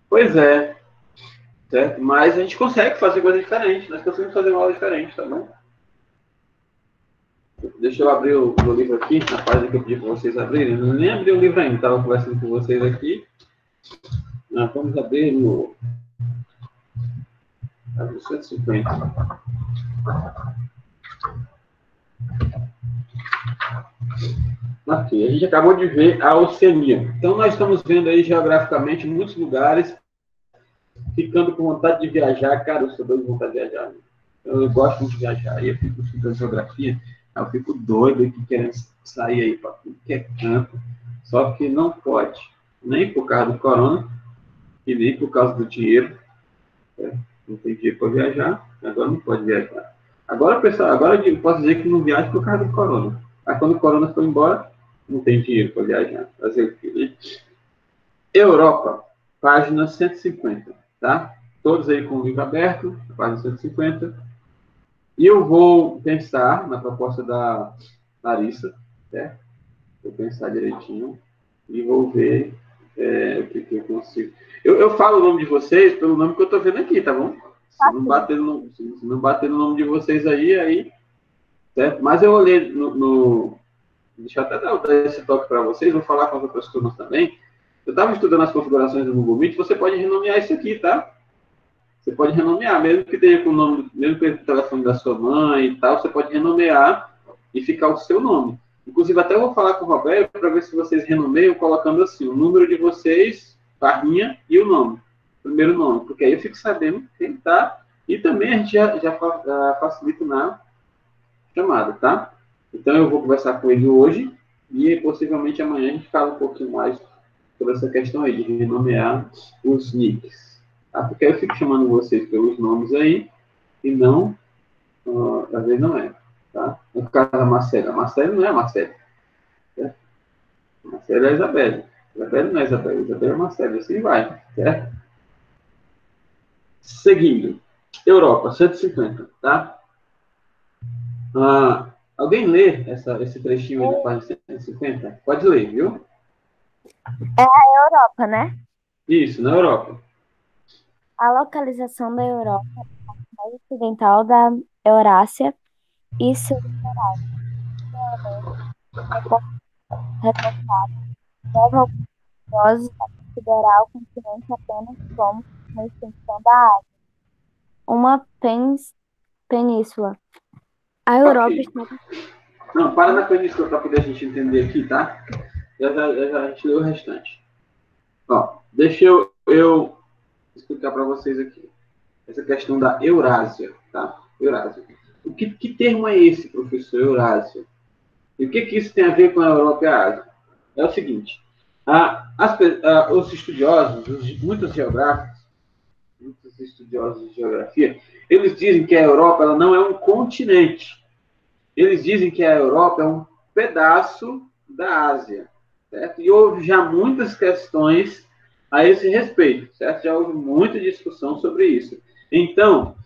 Pois é, certo? Mas a gente consegue fazer coisa diferente, nós conseguimos fazer uma aula diferente, tá bom? Deixa eu abrir o livro aqui, na página que eu pedi para vocês abrirem. Eu nem abri o livro ainda, estava conversando com vocês aqui. Vamos abrir no 150. Aqui, a gente acabou de ver a Oceania. Então, nós estamos vendo aí geograficamente muitos lugares, ficando com vontade de viajar. Cara, eu sou doido de vontade de viajar. Eu gosto muito de viajar. E eu fico estudando geografia, eu fico doido aqui querendo sair aí para tudo que é canto. Só que não pode, nem por causa do corona e nem por causa do dinheiro. Não tem dinheiro para viajar, agora não pode viajar. Agora, pessoal, agora eu posso dizer que não viaja por causa do corona. Aí quando o corona foi embora, não tem dinheiro para viajar. Fazer o quê, né? Europa, página 150, tá? Todos aí com o livro aberto, página 150. E eu vou pensar na proposta da Larissa, certo? Vou pensar direitinho e vou ver o que eu consigo. Eu falo o nome de vocês pelo nome que eu estou vendo aqui, tá bom? Se não bater no nome de vocês aí, certo? Mas eu olhei deixa eu até dar esse toque para vocês, vou falar com as outras turmas também. Eu estava estudando as configurações do Google Meet, você pode renomear isso aqui, tá? Você pode renomear, mesmo que tenha com o nome, mesmo que tenha o telefone da sua mãe e tal, você pode renomear e ficar o seu nome. Inclusive, até vou falar com o Roberto para ver se vocês renomeiam colocando assim, o número de vocês, barrinha e o nome. Primeiro nome, porque aí eu fico sabendo quem está. E também a gente já facilita na chamada, tá? Então eu vou conversar com ele hoje e possivelmente amanhã a gente fala um pouquinho mais sobre essa questão aí de renomear os nicks. Tá? Porque eu fico chamando vocês pelos nomes aí e não, às vezes não é. Tá? No caso da Marcela, a Marcela não é a Marcela. Certo? A Marcela é a Isabelle. Isabelle não é a Isabelle, Isabelle é a Marcela, assim vai. Certo? Seguindo, Europa, 150, tá? Alguém lê esse trechinho aí na página 150? Pode ler, viu? É a Europa, né? Isso, na Europa. A localização da Europa é mais ocidental da Eurásia e sul-litoral, reportados levam alguns estudiosos a considerar o continente apenas como uma extensão da Ásia, uma península. A Europa Ok. está Não, para na península para poder a gente entender aqui, tá? Já a gente leu o restante. Ó, deixa eu explicar para vocês aqui. Essa questão da Eurásia, tá? Eurásia. Que termo é esse, professor, Eurásia? E o que isso tem a ver com a Europa e a Ásia? É o seguinte, os estudiosos, muitos geógrafos, muitos estudiosos de geografia, eles dizem que a Europa ela não é um continente. Eles dizem que a Europa é um pedaço da Ásia, certo? E houve já muitas questões a esse respeito, certo? Já houve muita discussão sobre isso. Então,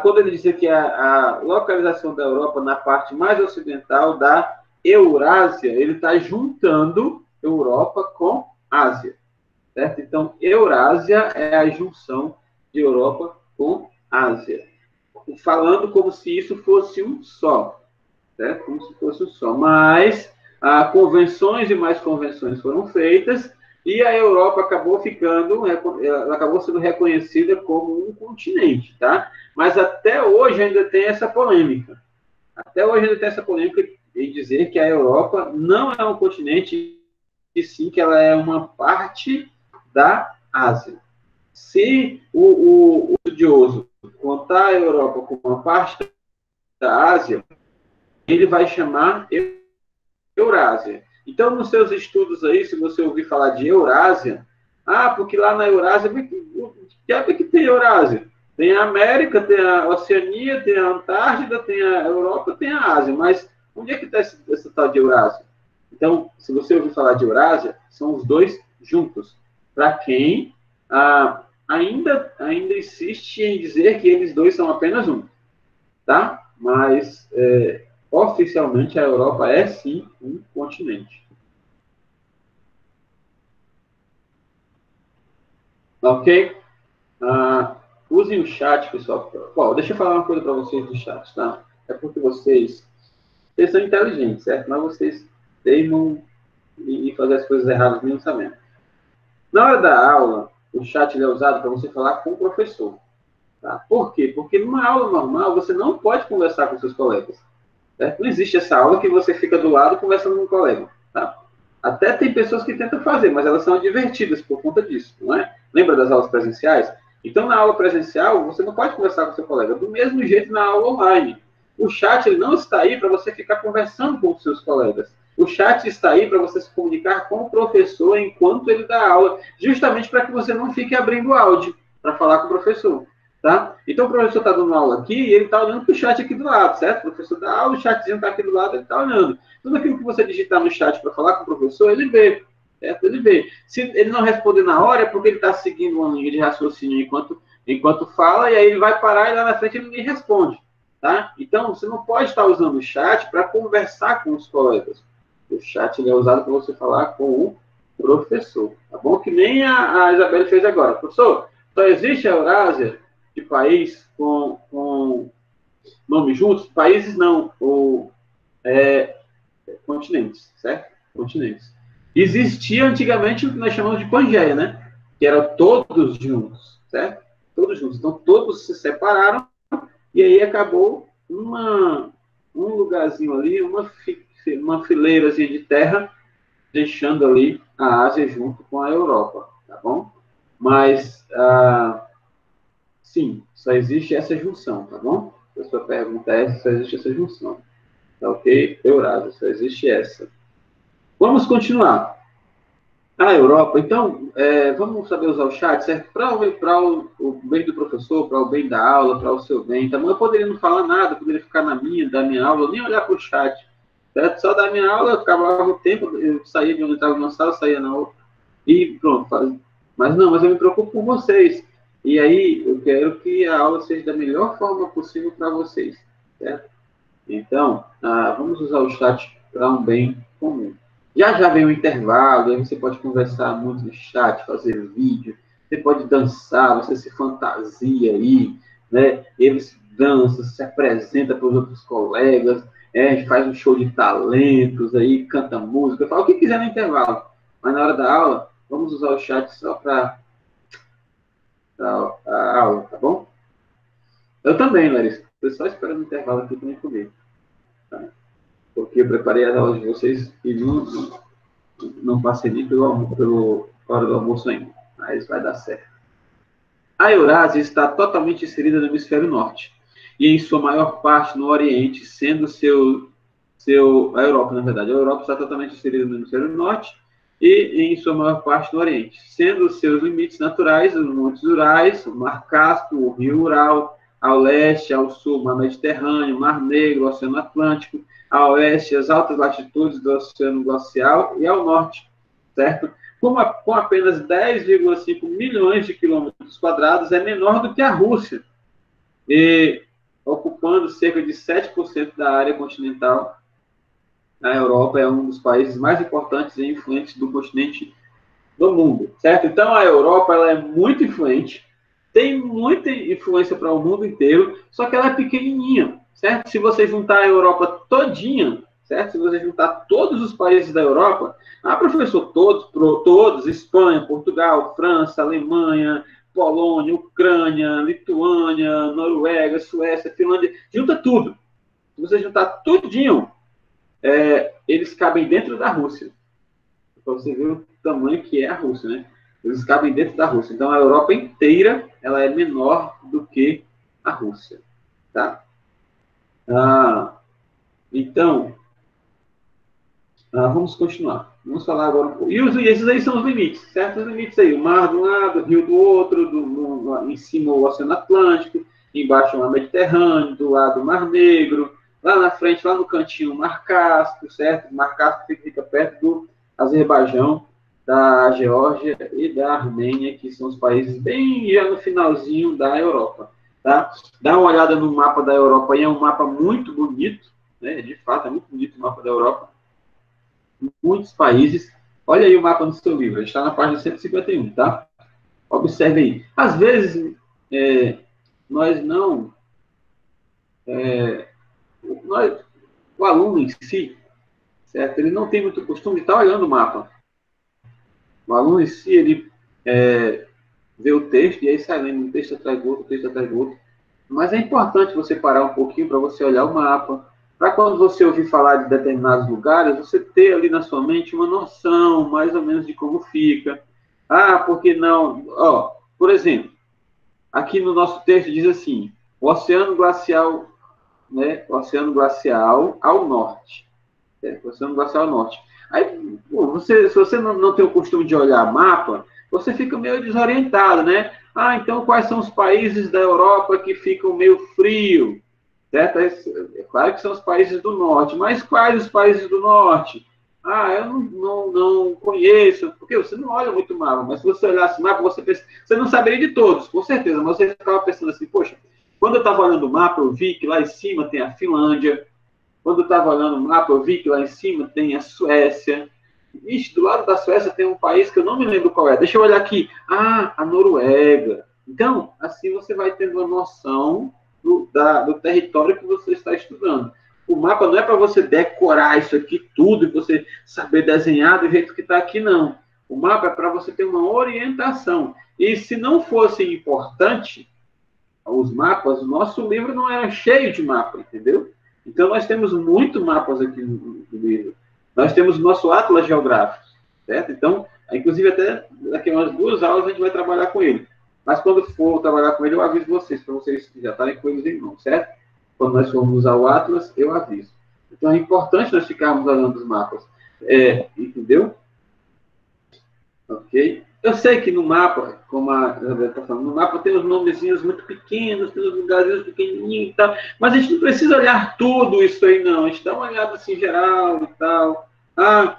quando ele diz que a localização da Europa na parte mais ocidental da Eurásia, ele está juntando Europa com Ásia, certo? Então, Eurásia é a junção de Europa com Ásia, falando como se isso fosse um só, certo? Como se fosse um só. Mas convenções e mais convenções foram feitas e a Europa acabou sendo reconhecida como um continente, tá? Mas até hoje ainda tem essa polêmica. Até hoje ainda tem essa polêmica em dizer que a Europa não é um continente e sim que ela é uma parte da Ásia. Se o estudioso contar a Europa como uma parte da Ásia, ele vai chamar Eurásia. Então, nos seus estudos aí, se você ouvir falar de Eurásia, porque lá na Eurásia, que tem Eurásia? Tem a América, tem a Oceania, tem a Antártida, tem a Europa, tem a Ásia. Mas onde é que está essa tal de Eurásia? Então, se você ouvir falar de Eurásia, são os dois juntos. Para quem ainda insiste em dizer que eles dois são apenas um, tá? Mas oficialmente a Europa é sim um continente. Ok? Usem o chat, pessoal. Bom, deixa eu falar uma coisa para vocês do chat, tá? É porque vocês são inteligentes, certo? Mas vocês teimam em fazer as coisas erradas mesmo sabendo. Na hora da aula, o chat é usado para você falar com o professor. Tá? Por quê? Porque numa aula normal, você não pode conversar com seus colegas. Certo? Não existe essa aula que você fica do lado conversando com um colega. Tá? Até tem pessoas que tentam fazer, mas elas são advertidas por conta disso, não é? Lembra das aulas presenciais? Então, na aula presencial, você não pode conversar com seu colega. Do mesmo jeito na aula online. O chat ele não está aí para você ficar conversando com os seus colegas. O chat está aí para você se comunicar com o professor enquanto ele dá aula, justamente para que você não fique abrindo áudio para falar com o professor. Tá? Então, o professor está dando aula aqui e ele está olhando para o chat aqui do lado, certo? O professor dá aula, o chatzinho está aqui do lado, ele está olhando. Tudo aquilo que você digitar no chat para falar com o professor, ele vê. Certo? Ele vê. Se ele não responder na hora, é porque ele está seguindo uma linha de raciocínio enquanto fala, e aí ele vai parar e lá na frente ele nem responde. Tá? Então, você não pode estar usando o chat para conversar com os colegas. O chat ele é usado para você falar com o professor. Tá bom? Que nem a Isabelle fez agora. Professor, só existe a Eurásia de país com nome juntos? Países não, ou continentes, certo? Continentes. Existia antigamente o que nós chamamos de Pangeia, né? Que eram todos juntos, certo? Todos juntos. Então, todos se separaram e aí acabou um lugarzinho ali, uma fileirazinha de terra, deixando ali a Ásia junto com a Europa, tá bom? Mas, sim, só existe essa junção, tá bom? A sua pergunta é se só existe essa junção. Tá ok? Eurásia, só existe essa. Vamos continuar. A Europa, então, vamos saber usar o chat, certo? Para o bem do professor, para o bem da aula, para o seu bem. Então, eu poderia não falar nada, poderia ficar da minha aula, nem olhar para o chat. Certo? Só da minha aula, eu acabava o tempo, eu saía de onde estava na sala, saía na outra. E pronto. Mas não, mas eu me preocupo com vocês. E aí, eu quero que a aula seja da melhor forma possível para vocês. Certo? Então, vamos usar o chat para um bem comum. Já já vem o intervalo, aí você pode conversar muito no chat, fazer vídeo, você pode dançar, você se fantasia aí, né? Eles dançam, se apresenta para os outros colegas, faz um show de talentos aí, canta música, fala o que quiser no intervalo. Mas na hora da aula, vamos usar o chat só para a aula, tá bom? Eu também, Larissa. Estou só esperando o intervalo aqui para me comer. Tá? Porque eu preparei as aulas de vocês e não passei nem pelo hora do almoço ainda. Mas vai dar certo. A Eurásia está totalmente inserida no hemisfério norte e em sua maior parte no Oriente, sendo a Europa, na verdade. A Europa está totalmente inserida no hemisfério norte e em sua maior parte no Oriente, sendo os seus limites naturais os Montes Urais, o Mar Cáspio, o Rio Ural, ao leste, ao sul, o Mar Mediterrâneo, o Mar Negro, o Oceano Atlântico, ao oeste, as altas latitudes do Oceano Glacial e ao norte, certo? Com apenas 10,5 milhões de quilômetros quadrados, é menor do que a Rússia, e ocupando cerca de 7% da área continental. A Europa é um dos países mais importantes e influentes do continente do mundo, certo? Então, a Europa ela é muito influente, tem muita influência para o mundo inteiro, só que ela é pequenininha, certo? Se você juntar a Europa todinha, certo? Se você juntar todos os países da Europa, professor, todos, Espanha, Portugal, França, Alemanha, Polônia, Ucrânia, Lituânia, Noruega, Suécia, Finlândia, junta tudo. Se você juntar tudinho, eles cabem dentro da Rússia. Para você ver o tamanho que é a Rússia, né? Eles cabem dentro da Rússia. Então, a Europa inteira, ela é menor do que a Rússia, tá? Então, vamos continuar. Vamos falar agora um pouco. E esses aí são os limites, certo? Os limites aí, o mar de um lado, o rio do outro, em cima o Oceano Atlântico, embaixo o Mar Mediterrâneo, do lado o Mar Negro, lá na frente, lá no cantinho, o Mar Cáspio, certo? O Mar Cáspio fica perto do Azerbaijão, da Geórgia e da Armênia, que são os países bem já no finalzinho da Europa, tá? Dá uma olhada no mapa da Europa, aí é um mapa muito bonito, né? De fato, é muito bonito o mapa da Europa. Muitos países. Olha aí o mapa no seu livro, está na página 151, tá? Observe aí. Às vezes, nós não... o aluno em si, certo? Ele não tem muito costume de estar olhando o mapa. O aluno em si, ele vê o texto e aí sai lendo um texto atrás do outro, texto atrás do outro. Mas é importante você parar um pouquinho para você olhar o mapa, para quando você ouvir falar de determinados lugares, você ter ali na sua mente uma noção mais ou menos de como fica. Ah, porque não? Ó, por exemplo, aqui no nosso texto diz assim, o Oceano Glacial, né? O Oceano Glacial ao norte. O Oceano Glacial ao norte. Aí, pô, se você não tem o costume de olhar mapa, você fica meio desorientado, né? Ah, então quais são os países da Europa que ficam meio frio? Certo? É claro que são os países do norte, mas quais os países do norte? Ah, eu não conheço, porque você não olha muito mapa, mas se você olhasse o mapa, você não saberia de todos, com certeza, mas você ficava pensando assim, poxa, quando eu estava olhando o mapa, eu vi que lá em cima tem a Finlândia, quando eu estava olhando o mapa, eu vi que lá em cima tem a Suécia. Ixi, do lado da Suécia tem um país que eu não me lembro qual é. Deixa eu olhar aqui. Ah, a Noruega. Então, assim você vai tendo uma noção do território que você está estudando. O mapa não é para você decorar isso aqui tudo e você saber desenhar do jeito que está aqui, não. O mapa é para você ter uma orientação. E se não fosse importante os mapas, o nosso livro não era cheio de mapa, entendeu? Então, nós temos muito mapas aqui no livro. Nós temos o nosso Atlas Geográfico, certo? Então, inclusive, até daqui a umas 2 aulas a gente vai trabalhar com ele. Mas quando for trabalhar com ele, eu aviso vocês, para vocês já estarem com eles em mão, certo? Quando nós formos usar o Atlas, eu aviso. Então, é importante nós ficarmos olhando os mapas. Entendeu? Ok? Eu sei que no mapa, como a Isabel está falando, no mapa tem os nomezinhos muito pequenos, tem os lugarzinhos pequenininhos e tal, mas a gente não precisa olhar tudo isso aí, não. A gente dá uma olhada assim geral e tal. Ah,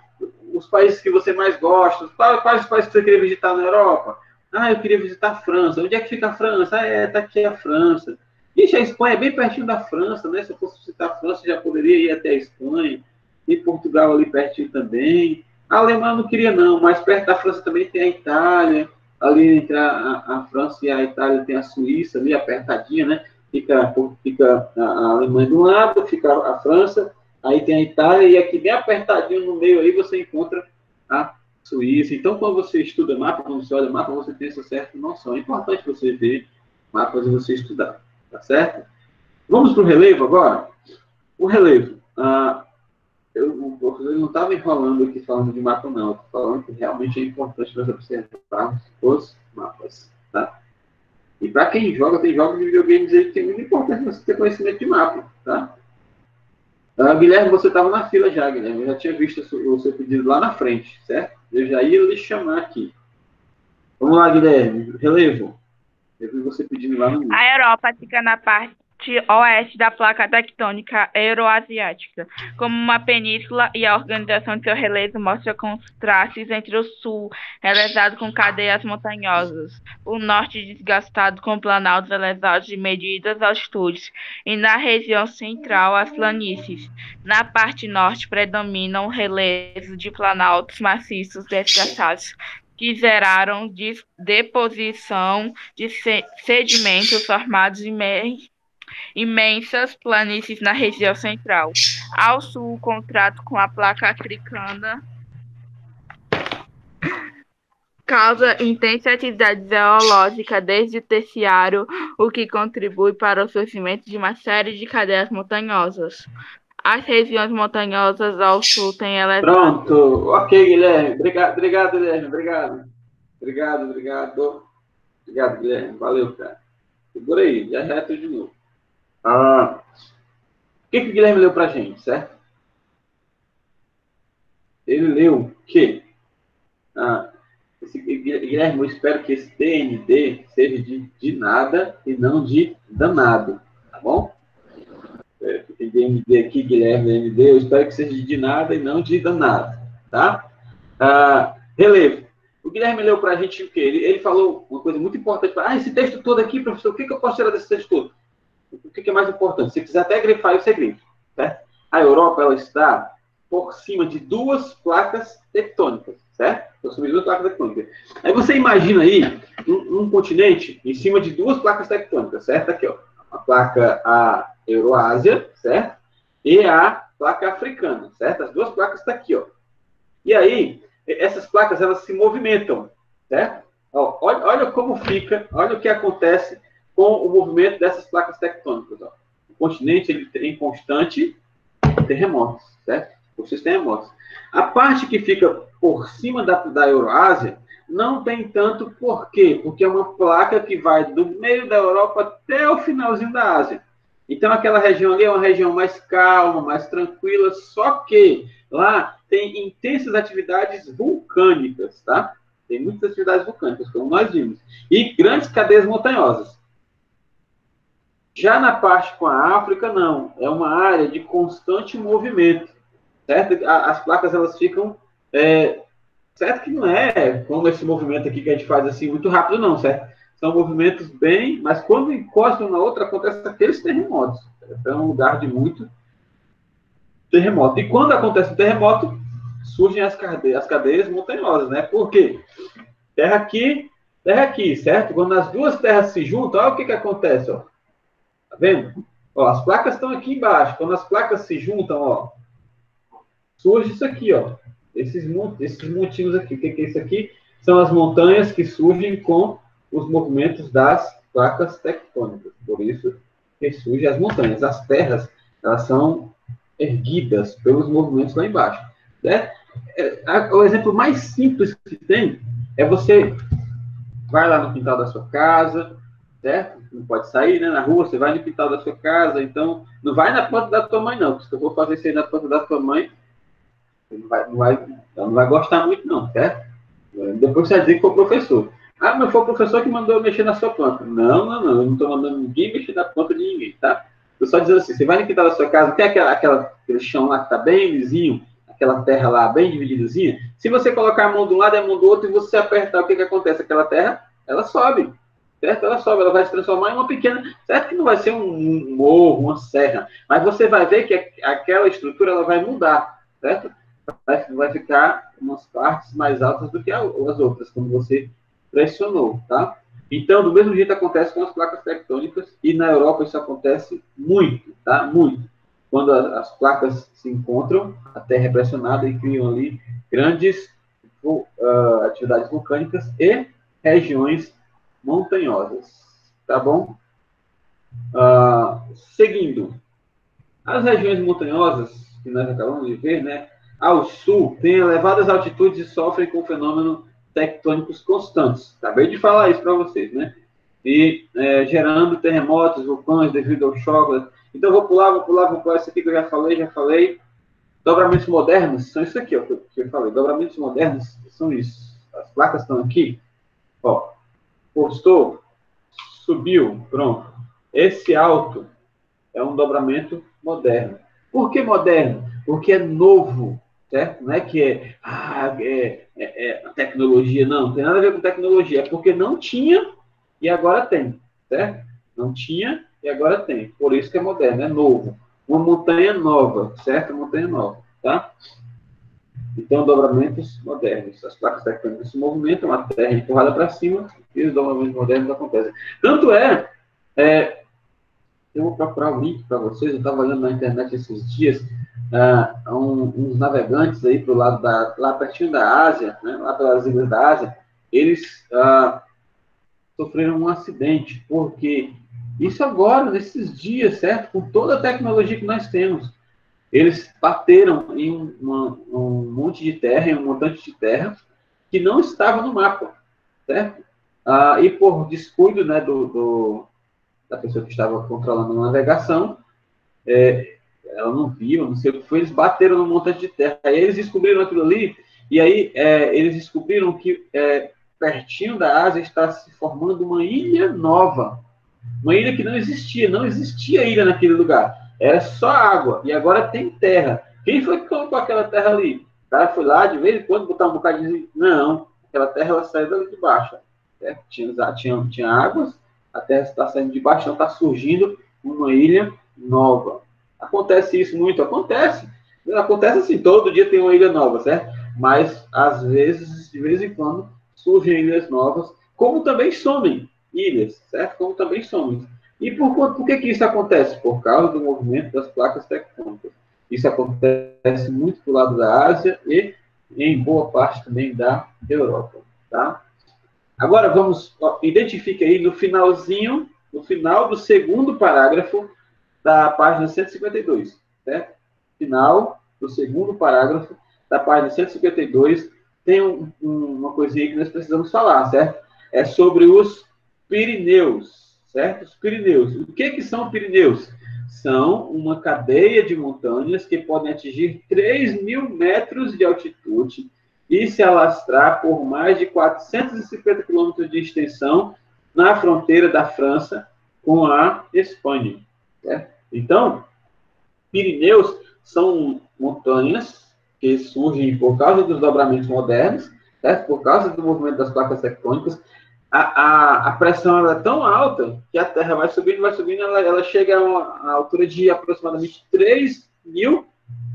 os países que você mais gosta, quais os países que você queria visitar na Europa? Ah, eu queria visitar a França. Onde é que fica a França? Ah, tá aqui a França. Ixi, a Espanha é bem pertinho da França, né? Se eu fosse visitar a França, já poderia ir até a Espanha. E Portugal ali pertinho também. A Alemanha não queria, não, mas perto da França também tem a Itália, ali entre a França e a Itália tem a Suíça, ali apertadinha, né? Fica a Alemanha de um lado, fica a França, aí tem a Itália, e aqui bem apertadinho no meio aí você encontra a Suíça. Então, quando você estuda mapa, quando você olha mapa, você tem essa certa noção. É importante você ver mapas e você estudar, tá certo? Vamos para o relevo agora? O relevo. Eu não estava enrolando aqui falando de mapa, não. Eu estou falando que realmente é importante nós observarmos os mapas, tá? E para quem joga, tem jogos de videogames aí que é muito importante você ter conhecimento de mapa, tá? Guilherme, você estava na fila já, Guilherme. Eu já tinha visto o seu pedido lá na frente, certo? Eu já ia lhe chamar aqui. Vamos lá, Guilherme. Relevo. Eu vi você pedindo lá no A Europa fica na parte oeste da placa tectônica euroasiática, como uma península, e a organização de seu relevo mostra contrastes entre o sul, realizado com cadeias montanhosas, o norte desgastado com planaltos elevados de medidas altitudes, e na região central as planícies. Na parte norte predominam relevos de planaltos maciços desgastados, que geraram deposição de sedimentos formados imensas planícies na região central. Ao sul, o contrato com a placa africana causa intensa atividade geológica desde o terciário, o que contribui para o surgimento de uma série de cadeias montanhosas. As regiões montanhosas ao sul têm elevado... Pronto. Ok, Guilherme. Obrigado, Guilherme. Obrigado, Guilherme. Valeu, cara. Segura aí, já reto de novo. O que o Guilherme leu pra gente, certo? Ele leu que Guilherme, eu espero que esse TND seja de nada e não de danado, tá bom? Tem DND aqui, Guilherme, DND, eu espero que seja de nada e não de danado, tá? Relevo. O Guilherme leu para a gente o quê? Ele falou uma coisa muito importante. Esse texto todo aqui, professor, o que eu posso tirar desse texto todo? O que é mais importante? Se quiser até grifar, você grifa, certo? A Europa, ela está por cima de 2 placas tectônicas. certo? Então, sobre duas placas tectônicas. Aí você imagina aí um continente em cima de duas placas tectônicas, certo? Aqui, ó, a placa a Euroásia, certo? E a placa africana, certo? As duas placas estão aqui, ó. E aí, essas placas, elas se movimentam, certo? Ó, olha como fica, olha o que acontece com o movimento dessas placas tectônicas, ó. O continente, ele tem constante terremotos, certo? Os terremotos. A parte que fica por cima da Euroásia não tem tanto por quê? Porque é uma placa que vai do meio da Europa até o finalzinho da Ásia. Então, aquela região ali é uma região mais calma, mais tranquila, só que lá tem intensas atividades vulcânicas, tá? Tem muitas atividades vulcânicas, como nós vimos. E grandes cadeias montanhosas. Já na parte com a África, não. É uma área de constante movimento, certo? As placas, elas ficam... certo que não é como esse movimento aqui que a gente faz assim muito rápido, não, certo? São movimentos bem... Mas quando encostam na outra, acontece aqueles terremotos. É um lugar de muito terremoto. E quando acontece um terremoto, surgem as cadeias montanhosas, né? Por quê? Terra aqui, certo? Quando as duas terras se juntam, olha o que acontece, ó. Tá vendo? Ó, as placas estão aqui embaixo. Quando as placas se juntam, ó, surge isso aqui, ó. Esses montinhos aqui. O que é isso aqui? São as montanhas que surgem com os movimentos das placas tectônicas. Por isso que surgem as montanhas. As terras, elas são erguidas pelos movimentos lá embaixo, né? O exemplo mais simples que tem é você vai lá no quintal da sua casa, certo? Não pode sair, né, na rua, você vai no quintal da sua casa, então não vai na porta da tua mãe, não, porque se eu for fazer isso aí na porta da tua mãe, ela não vai gostar muito, não, certo? Depois você vai dizer que foi o professor. Ah, mas foi o professor que mandou eu mexer na sua planta. Não, eu não estou mandando ninguém mexer na planta de ninguém, tá? Eu só dizendo assim, você vai no quintal da sua casa, tem aquele chão lá que está bem lisinho, aquela terra lá bem divididazinha, se você colocar a mão de um lado e a mão do outro e você apertar, o que acontece? Aquela terra, ela sobe, certo? Ela sobe, ela vai se transformar em uma pequena, certo que não vai ser um morro, uma serra, mas você vai ver que aquela estrutura, ela vai mudar, certo? Vai ficar umas partes mais altas do que as outras, quando você pressionou, tá? Então, do mesmo jeito acontece com as placas tectônicas, e na Europa isso acontece muito, tá? Muito. Quando as placas se encontram, a Terra é pressionada e criam ali grandes atividades vulcânicas e regiões montanhosas, tá bom? Seguindo, as regiões montanhosas, que nós acabamos de ver, né? Ao sul, têm elevadas altitudes e sofrem com fenômenos tectônicos constantes. Acabei de falar isso para vocês, né? E gerando terremotos, vulcões devido ao choque. Então, vou pular. Isso aqui que eu já falei. Dobramentos modernos são isso aqui, ó, que eu falei. Dobramentos modernos são isso. As placas estão aqui. Ó, postou, subiu, pronto. Esse alto é um dobramento moderno. Por que moderno? Porque é novo, certo? Não é que é tecnologia, não tem nada a ver com tecnologia, é porque não tinha e agora tem, certo? Não tinha e agora tem, por isso que é moderno, é novo. Uma montanha nova, certo? Uma montanha nova, tá? Então, dobramentos modernos. As placas tectônicas se movimentam, a Terra é empurrada para cima e os dobramentos modernos acontecem. Tanto eu vou procurar o link para vocês. Eu estava olhando na internet esses dias, uns navegantes aí para o lado lá pertinho da Ásia, né, lá pelas ilhas da Ásia, eles sofreram um acidente, porque isso agora, nesses dias, certo? Com toda a tecnologia que nós temos, eles bateram em um monte de terra, em um montante de terra, que não estava no mapa, certo? E por descuido, né, da pessoa que estava controlando a navegação, ela não viu, não sei o que foi, eles bateram num montante de terra. Aí eles descobriram aquilo ali, e aí eles descobriram que pertinho da Ásia está se formando uma ilha nova. Uma ilha que não existia ilha naquele lugar. Era só água, e agora tem terra. Quem foi que colocou aquela terra ali? O cara foi lá, de vez em quando, botar um bocadinho de... Não, aquela terra ela saiu dali de baixo. Certo? Tinha águas, a terra está saindo de baixo, então está surgindo uma ilha nova. Acontece isso muito? Acontece. Acontece assim, todo dia tem uma ilha nova, certo? Mas, às vezes, de vez em quando, surgem ilhas novas, como também somem ilhas, certo? Como também somem. E por que isso acontece? Por causa do movimento das placas tectônicas. Isso acontece muito do lado da Ásia e em boa parte também da Europa, tá? Agora vamos, identifique aí no finalzinho, no final do segundo parágrafo da página 152, certo? Final do segundo parágrafo da página 152, tem uma coisinha que nós precisamos falar, certo? É sobre os Pirineus, certo? Os Pirineus. O que são Pirineus? São uma cadeia de montanhas que podem atingir 3.000 metros de altitude e se alastrar por mais de 450 quilômetros de extensão na fronteira da França com a Espanha. Certo? Então, Pirineus são montanhas que surgem por causa dos dobramentos modernos, certo? Por causa do movimento das placas tectônicas. A pressão ela é tão alta que a Terra vai subindo, ela chega a uma altura de aproximadamente 3.000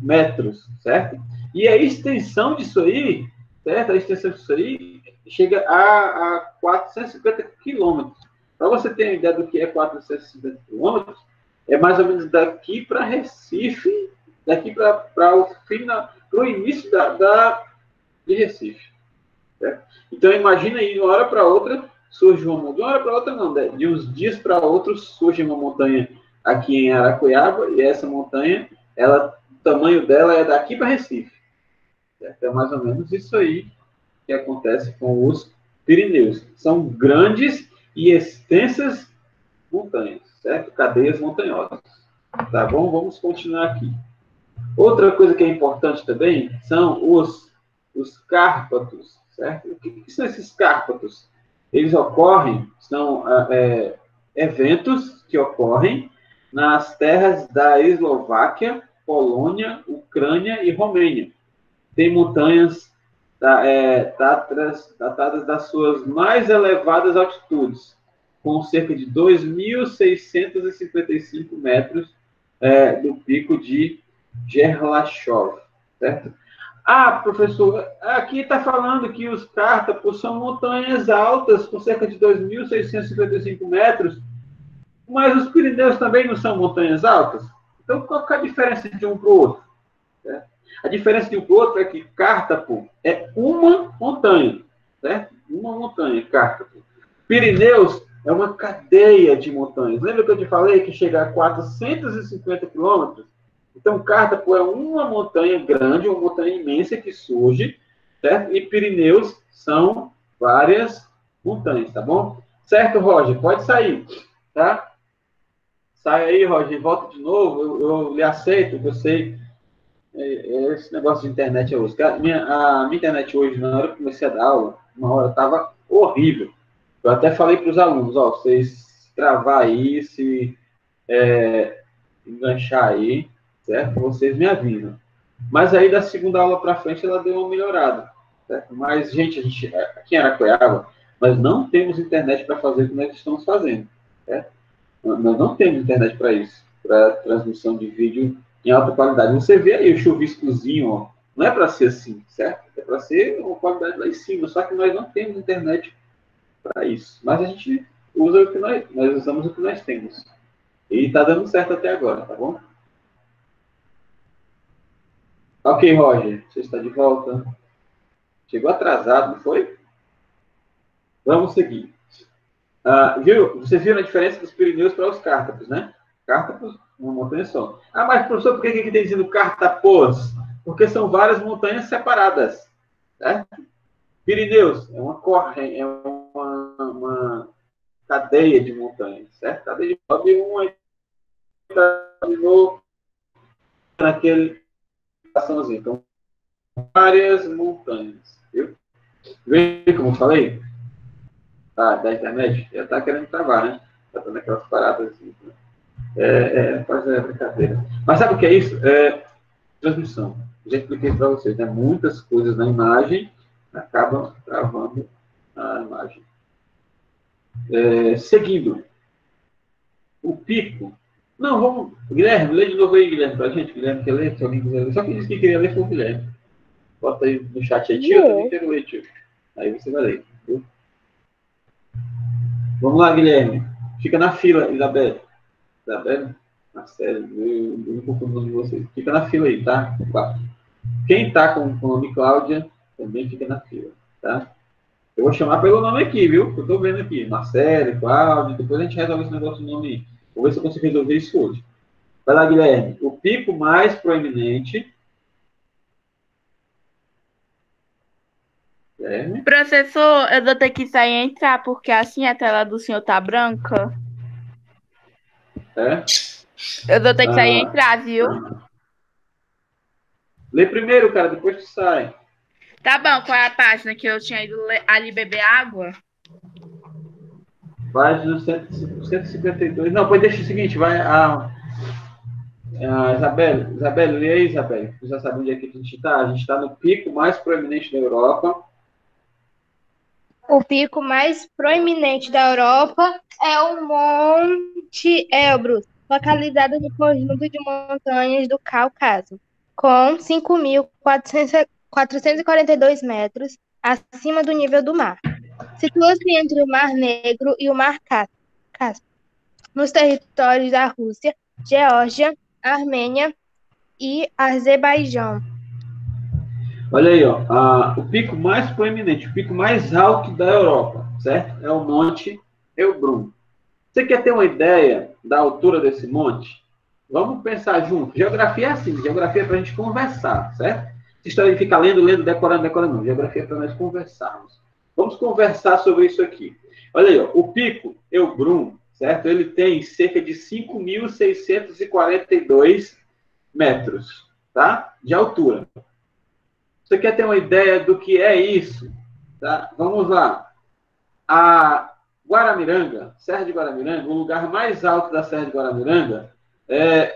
metros, certo? E a extensão disso aí, certo? A extensão disso aí chega a 450 quilômetros. Para você ter uma ideia do que é 450 quilômetros, é mais ou menos daqui para Recife, daqui para o início de Recife. Certo? Então, imagina aí, de uma hora para outra, surge uma montanha. De uma hora para outra, não, de uns dias para outros, surge uma montanha aqui em Aracuiaba, e essa montanha, o tamanho dela é daqui para Recife. Certo? É mais ou menos isso aí que acontece com os Pirineus. São grandes e extensas montanhas, certo? Cadeias montanhosas. Tá bom? Vamos continuar aqui. Outra coisa que é importante também são os Cárpatos, certo? O que são esses Cárpatos? Eles são eventos que ocorrem nas terras da Eslováquia, Polônia, Ucrânia e Romênia. Tem montanhas datadas das suas mais elevadas altitudes, com cerca de 2.655 metros do pico de Gerlachov, certo? Ah, professor, aqui está falando que os Cárpatos são montanhas altas, com cerca de 2.655 metros, mas os Pirineus também não são montanhas altas? Então, qual é a diferença de um para o outro? Certo? A diferença de um para o outro é que Cárpato é uma montanha, certo? Uma montanha, Cárpato. Pirineus é uma cadeia de montanhas. Lembra que eu te falei que chega a 450 quilômetros? Então, Cárpato é uma montanha grande, uma montanha imensa que surge, certo? E Pirineus são várias montanhas, tá bom? Certo, Roger? Pode sair, tá? Sai aí, Roger, volta de novo. Eu lhe aceito, eu sei. Esse negócio de internet é hoje. A minha internet hoje, na hora que eu comecei a dar aula, uma hora estava horrível. Eu até falei para os alunos, ó, vocês travar aí, se enganchar aí, certo? Vocês me avisam. Mas aí da segunda aula para frente ela deu uma melhorada, certo? Mas, gente, aqui em Araqueaba, nós não temos internet para fazer o que nós estamos fazendo, certo? Nós não temos internet para isso, para transmissão de vídeo em alta qualidade. Você vê aí o chuviscozinho, ó, não é para ser assim, certo? É para ser uma qualidade lá em cima, só que nós não temos internet para isso. Mas a gente usa o que nós usamos o que nós temos. E está dando certo até agora, tá bom? Ok, Roger, você está de volta. Chegou atrasado, não foi? Vamos seguir. Vocês viram a diferença dos Pirineus para os Cárpatos, né? Cárpatos, uma montanha só. Ah, mas professor, por que aqui tem dizendo Cártapos? Porque são várias montanhas separadas, certo? Pirineus é uma cadeia de montanhas, certo? Cadeia de montanhas, uma naquele estaçãozinho. Então, várias montanhas, viu? Vê como eu falei? Da internet, já está querendo travar, né? Está dando aquelas paradas assim, né? Fazer brincadeira. Mas sabe o que é isso? Transmissão. Já expliquei para vocês, né? Muitas coisas na imagem acabam travando a imagem. Seguindo. O pico. Não, vamos. Guilherme, lê de novo aí, Guilherme, para a gente. Guilherme quer ler? Se alguém quiser ler. Só quem disse que queria ler foi o Guilherme. Bota aí no chat aí, tio, eu também quero ler, tio. Aí você vai ler, viu? Vamos lá, Guilherme. Fica na fila, Isabel. Isabel? Marcelo, eu não confundo o nome de vocês. Fica na fila aí, tá? Quem tá com o nome Cláudia, também fica na fila, tá? Eu vou chamar pelo nome aqui, viu? Eu tô vendo aqui. Marcelo, Cláudio. Depois a gente resolve esse negócio do nome aí. Vou ver se eu consigo resolver isso hoje. Vai lá, Guilherme. O pico mais proeminente. Guilherme. Professor, eu vou ter que sair e entrar, porque assim a tela do senhor tá branca. É? Eu vou ter que sair e entrar, viu? Lê primeiro, cara, depois tu sai. Tá bom, qual é a página que eu tinha ido ali beber água? Página 152. Não, pois deixa o seguinte, vai a Isabel. Isabel, lê aí, Isabel. Você já sabe onde é que a gente está? A gente está no pico mais proeminente da Europa. O pico mais proeminente da Europa é o Monte Elbrus, localizado no conjunto de montanhas do Cáucaso, com 5.442 metros acima do nível do mar. Situa-se entre o Mar Negro e o Mar Cáspio, nos territórios da Rússia, Geórgia, Armênia e Azerbaijão. Olha aí, ó, o pico mais proeminente, o pico mais alto da Europa, certo? É o Monte Elbrus. Você quer ter uma ideia da altura desse monte? Vamos pensar junto. Geografia é assim, geografia é para a gente conversar, certo? Se história de ficar lendo, decorando, não. Geografia é para nós conversarmos. Vamos conversar sobre isso aqui. Olha aí, ó, o pico Elbrus, certo? Ele tem cerca de 5.642 metros, tá? De altura. Você quer ter uma ideia do que é isso? Tá? Vamos lá. A Guaramiranga, Serra de Guaramiranga, o lugar mais alto da Serra de Guaramiranga,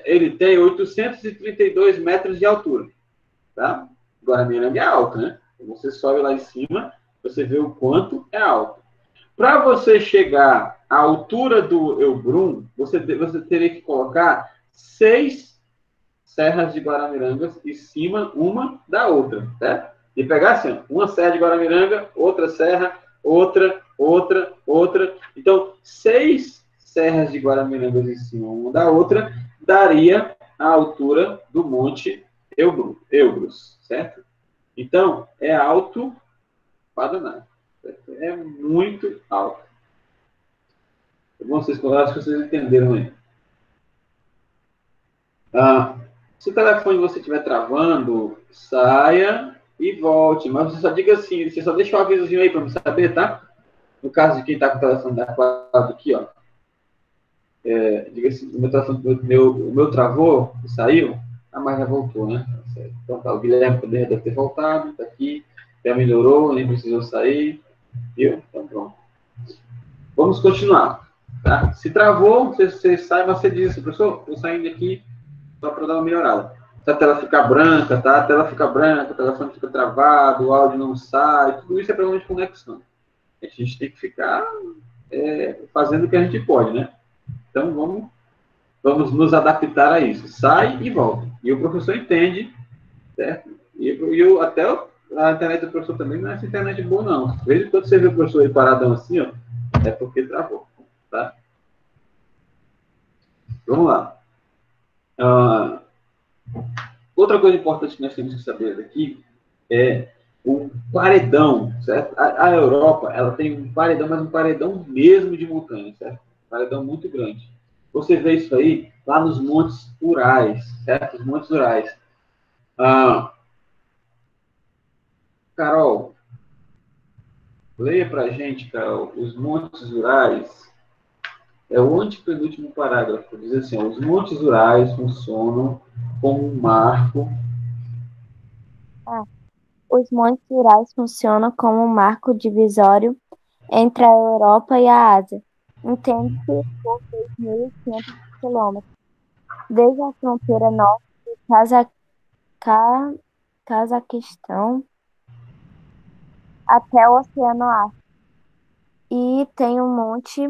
ele tem 832 metros de altura. Tá? Guaramiranga é alto, né? Você sobe lá em cima, você vê o quanto é alto. Para você chegar à altura do Elbrus, você teria que colocar 6 serras de Guaramirangas em cima uma da outra, certo? E pegar assim, uma serra de Guaramiranga, outra serra, outra. Então, 6 serras de Guaramirangas em cima uma da outra daria a altura do Monte Elbrus, certo? Então, é alto para nada. É muito alto. É bom vocês colocarem, que vocês entenderam aí. Se o telefone você estiver travando, saia e volte. Mas você só diga assim, você só deixa o avisozinho aí para me saber, tá? No caso de quem está com o telefone da quadra aqui, ó. Diga assim, o meu telefone, o meu travou, saiu, mas já voltou, né? Então tá, o Guilherme deve ter voltado, tá aqui, já melhorou, nem precisou sair, viu? Então pronto. Vamos continuar, tá? Se travou, você sai, mas você diz assim, professor, estou saindo aqui, só para dar uma melhorada. Se a tela ficar branca, tá? A tela fica branca, o telefone fica travado, o áudio não sai, tudo isso é problema de conexão. A gente tem que ficar fazendo o que a gente pode, né? Então, vamos nos adaptar a isso. Sai e volta. E o professor entende, certo? Até a internet do professor também não é essa internet boa, não. Às vezes, quando você vê o professor aí paradão assim, ó, é porque travou, tá? Vamos lá. Outra coisa importante que nós temos que saber aqui é o paredão, certo? A Europa, ela tem um paredão, mas um paredão mesmo de montanha, certo? Um paredão muito grande. Você vê isso aí lá nos Montes Urais, certo? Os Montes Urais. Carol, leia pra gente, Carol, os Montes Urais. É o antepenúltimo parágrafo. Diz assim, ó, os Montes Urais funcionam como um marco. Os Montes Urais funcionam como um marco divisório entre a Europa e a Ásia. Entende-se por 2.500 quilômetros, desde a fronteira norte de Cazaquistão até o Oceano Ártico. E tem um monte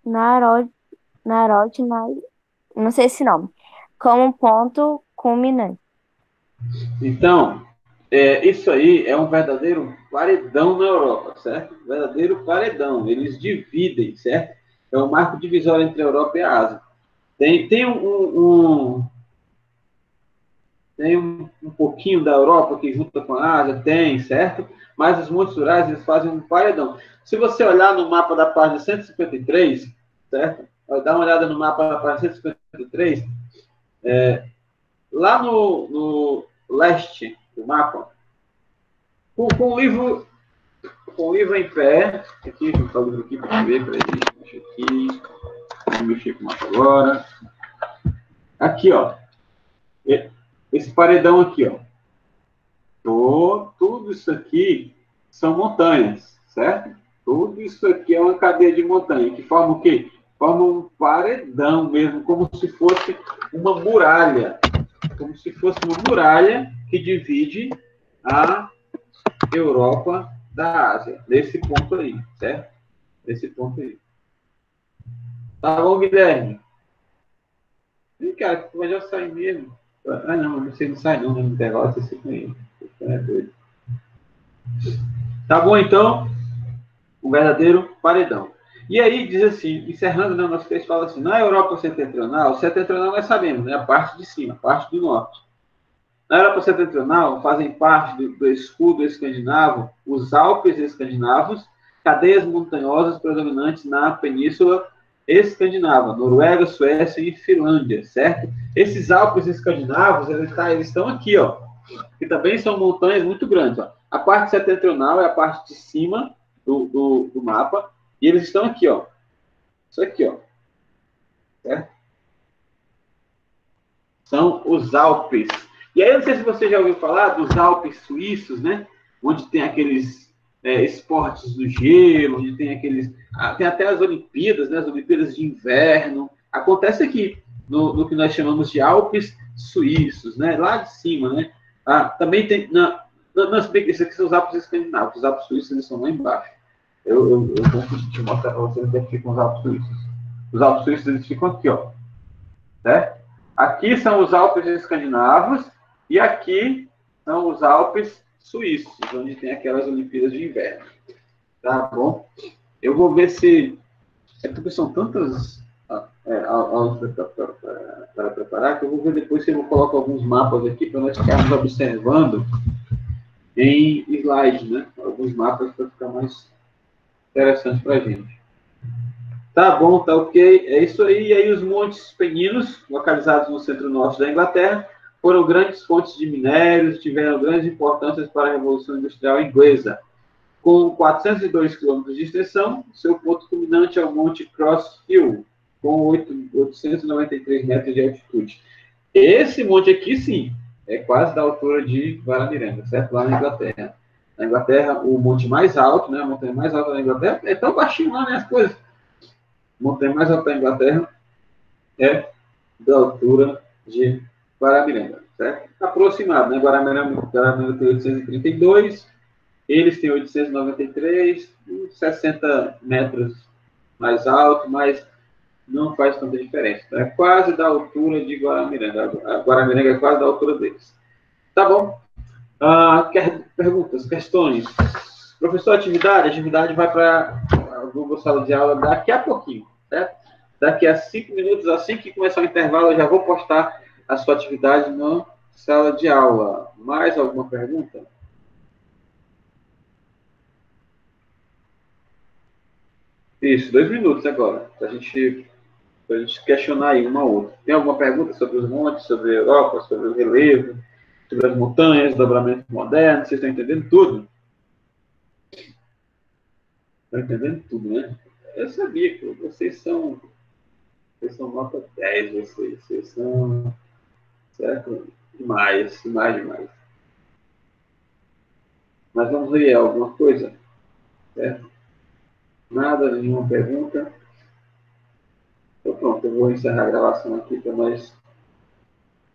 Narod, não sei esse nome, como um ponto culminante. Então, isso aí é um verdadeiro paredão na Europa, certo? Verdadeiro paredão. Eles dividem, certo? É um marco divisório entre a Europa e a Ásia. Tem um pouquinho da Europa que junta com a Ásia, tem, certo? Mas os Montes Urais, eles fazem um paredão. Se você olhar no mapa da página 153, certo? Dá uma olhada no mapa da página 153, lá no leste do mapa, com o livro em pé, aqui, vou botar o livro aqui para ver, peraí, deixa aqui, vou mexer com o mapa agora. Aqui, ó, esse paredão aqui, ó, tudo isso aqui são montanhas, certo? Tudo isso aqui é uma cadeia de montanha, que forma o quê? Forma um paredão mesmo, como se fosse uma muralha. Como se fosse uma muralha que divide a Europa da Ásia. Nesse ponto aí, certo? Nesse ponto aí. Tá bom, Guilherme? Ih, cara, tu vai já sair mesmo. Ah, não, você não sai não, no intervalo, você fica aí. É doido. Tá bom, então, um verdadeiro paredão. E aí diz assim, encerrando, né, nosso texto fala assim, na Europa setentrional nós sabemos, né, a parte de cima, a parte do norte. Na Europa setentrional fazem parte do escudo escandinavo os Alpes escandinavos, cadeias montanhosas predominantes na península escandinava, Noruega, Suécia e Finlândia, certo? Esses Alpes escandinavos, eles estão aqui, ó, que também são montanhas muito grandes, ó. A parte setentrional é a parte de cima do mapa, e eles estão aqui, ó. Isso aqui, ó. Certo? São os Alpes. E aí, eu não sei se você já ouviu falar dos Alpes suíços, né? Onde tem aqueles esportes do gelo, onde tem aqueles... tem até as Olimpíadas, né? As Olimpíadas de inverno. Acontece aqui, no que nós chamamos de Alpes suíços, né? Lá de cima, né? Também tem... Isso aqui são os Alpes escandinavos. Os Alpes suíços, eles são lá embaixo. Eu vou te mostrar para vocês onde é que ficam os Alpes suíços. Os Alpes suíços, eles ficam aqui, ó. Certo? Aqui são os Alpes escandinavos e aqui são os Alpes suíços, onde tem aquelas Olimpíadas de inverno. Tá bom? Eu vou ver se... porque são tantas aulas para preparar que eu vou ver depois se eu coloco alguns mapas aqui para nós ficarmos observando em slide, né? Alguns mapas para ficar mais interessante para a gente. Tá bom, tá ok. É isso aí. E aí os Montes Peninos, localizados no centro-norte da Inglaterra, foram grandes fontes de minérios, tiveram grandes importâncias para a Revolução Industrial Inglesa. Com 402 quilômetros de extensão, seu ponto culminante é o Monte Cross Hill, com 893 metros de altitude. Esse monte aqui, sim, é quase da altura de Guaramiranga, certo? Lá na Inglaterra. Na Inglaterra, o monte mais alto, né? A montanha mais alta da Inglaterra, é tão baixinho lá, né? As coisas. A montanha mais alta da Inglaterra é da altura de Guaramiranga, certo? Aproximado, né? Guaramiranga tem 832, eles têm 893, 60 metros mais alto, mas não faz tanta diferença. Então, é quase da altura de Guaramiranga. A Guaramiranga é quase da altura deles. Tá bom? Perguntas, questões? Professor, atividade vai para a Google Sala de Aula daqui a pouquinho, certo? Daqui a 5 minutos, assim que começar o intervalo, eu já vou postar a sua atividade na sala de aula. Mais alguma pergunta? Isso, 2 minutos agora, para a gente questionar aí uma ou outra. Tem alguma pergunta sobre os montes, sobre a Europa, sobre o relevo, sobre as montanhas, dobramento moderno? Vocês estão entendendo tudo? Estão entendendo tudo, né? Eu sabia que vocês são nota 10, vocês são, certo? Demais. Mas vamos ver alguma coisa, certo? Nada, nenhuma pergunta. Então pronto, eu vou encerrar a gravação aqui para nós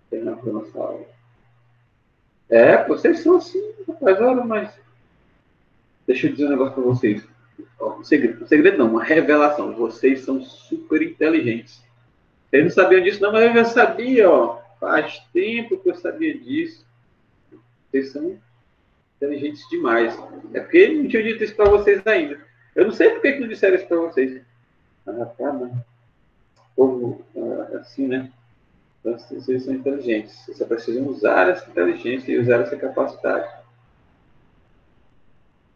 terminar a nossa aula. Vocês são assim, rapaz, olha, mas deixa eu dizer um negócio para vocês. Um segredo não, uma revelação. Vocês são super inteligentes. Vocês não sabiam disso, não, mas eu já sabia, ó. Faz tempo que eu sabia disso. Vocês são inteligentes demais. É porque não tinha dito isso para vocês ainda. Eu não sei por que não disseram isso para vocês. Rapaz, né? O povo, assim, né? Então, vocês são inteligentes. Vocês só precisam usar essa inteligência e usar essa capacidade.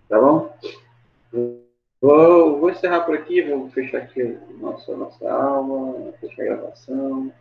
Tá bom? Vou encerrar por aqui, vou fechar aqui a nossa aula, fechar a gravação.